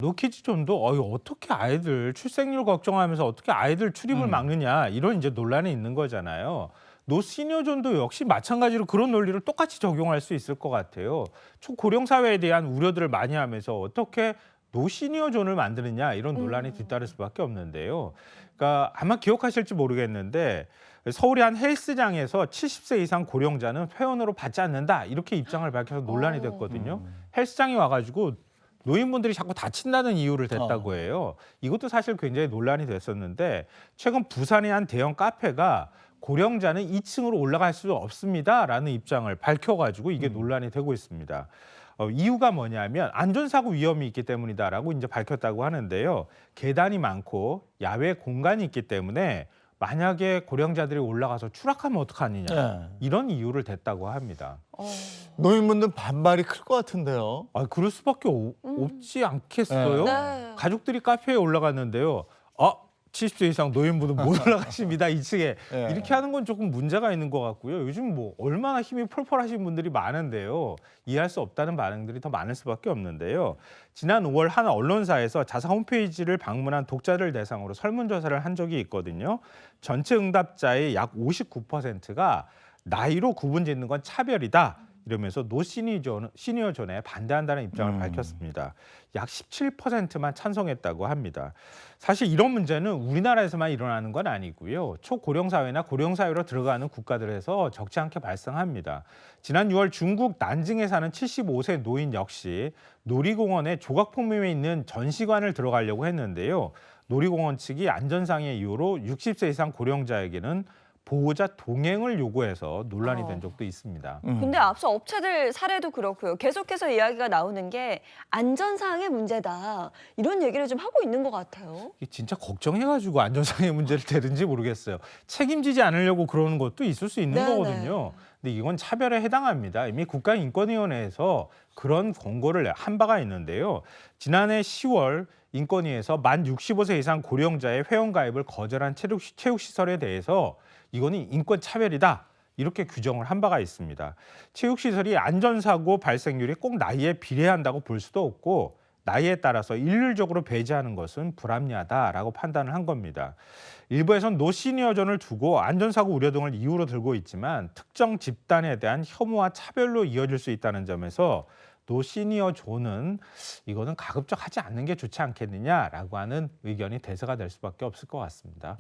노키즈존도 어떻게 아이들 출생률 걱정하면서 어떻게 아이들 출입을 막느냐 이런 이제 논란이 있는 거잖아요. 노시니어존도 역시 마찬가지로 그런 논리를 똑같이 적용할 수 있을 것 같아요. 초고령 사회에 대한 우려들을 많이 하면서 어떻게 노시니어존을 만드느냐 이런 논란이 뒤따를 수밖에 없는데요. 그러니까 아마 기억하실지 모르겠는데 서울의 한 헬스장에서 70세 이상 고령자는 회원으로 받지 않는다 이렇게 입장을 밝혀서 논란이 됐거든요. 헬스장에 와가지고 노인분들이 자꾸 다친다는 이유를 댔다고 해요. 이것도 사실 굉장히 논란이 됐었는데 최근 부산의 한 대형 카페가 고령자는 2층으로 올라갈 수 없습니다라는 입장을 밝혀가지고 이게 논란이 되고 있습니다. 이유가 뭐냐면 안전사고 위험이 있기 때문이다라고 이제 밝혔다고 하는데요. 계단이 많고 야외 공간이 있기 때문에 만약에 고령자들이 올라가서 추락하면 어떡하느냐 이런 이유를 댔다고 합니다. 노인분들 반발이 클 것 같은데요. 그럴 수밖에 없지 않겠어요? 네. 가족들이 카페에 올라갔는데요. 70세 이상 노인분은 못 올라가십니다. 2층에. 이렇게 하는 건 조금 문제가 있는 것 같고요. 요즘 뭐 얼마나 힘이 펄펄하신 분들이 많은데요. 이해할 수 없다는 반응들이 더 많을 수밖에 없는데요. 지난 5월 한 언론사에서 자사 홈페이지를 방문한 독자들 대상으로 설문조사를 한 적이 있거든요. 전체 응답자의 약 59%가 나이로 구분 짓는 건 차별이다. 이러면서 노시니어존에 반대한다는 입장을 밝혔습니다. 약 17%만 찬성했다고 합니다. 사실 이런 문제는 우리나라에서만 일어나는 건 아니고요. 초고령사회나 고령사회로 들어가는 국가들에서 적지 않게 발생합니다. 지난 6월 중국 난징에 사는 75세 노인 역시 놀이공원에 조각폭염에 있는 전시관을 들어가려고 했는데요. 놀이공원 측이 안전상의 이유로 60세 이상 고령자에게는 보호자 동행을 요구해서 논란이 된 적도 있습니다. 근데 앞서 업체들 사례도 그렇고요. 계속해서 이야기가 나오는 게 안전사항의 문제다. 이런 얘기를 좀 하고 있는 것 같아요. 진짜 걱정해가지고 안전상의 문제를 대든지 모르겠어요. 책임지지 않으려고 그러는 것도 있을 수 있는 거거든요. 근데 이건 차별에 해당합니다. 이미 국가인권위원회에서 그런 권고를 한 바가 있는데요. 지난해 10월 인권위에서 만 65세 이상 고령자의 회원가입을 거절한 체육시설에 대해서 이거는 인권차별이다. 이렇게 규정을 한 바가 있습니다. 체육시설이 안전사고 발생률이 꼭 나이에 비례한다고 볼 수도 없고 나이에 따라서 일률적으로 배제하는 것은 불합리하다라고 판단을 한 겁니다. 일부에선 노시니어존을 두고 안전사고 우려 등을 이유로 들고 있지만 특정 집단에 대한 혐오와 차별로 이어질 수 있다는 점에서 노시니어존은 이거는 가급적 하지 않는 게 좋지 않겠느냐라고 하는 의견이 대세가 될 수밖에 없을 것 같습니다.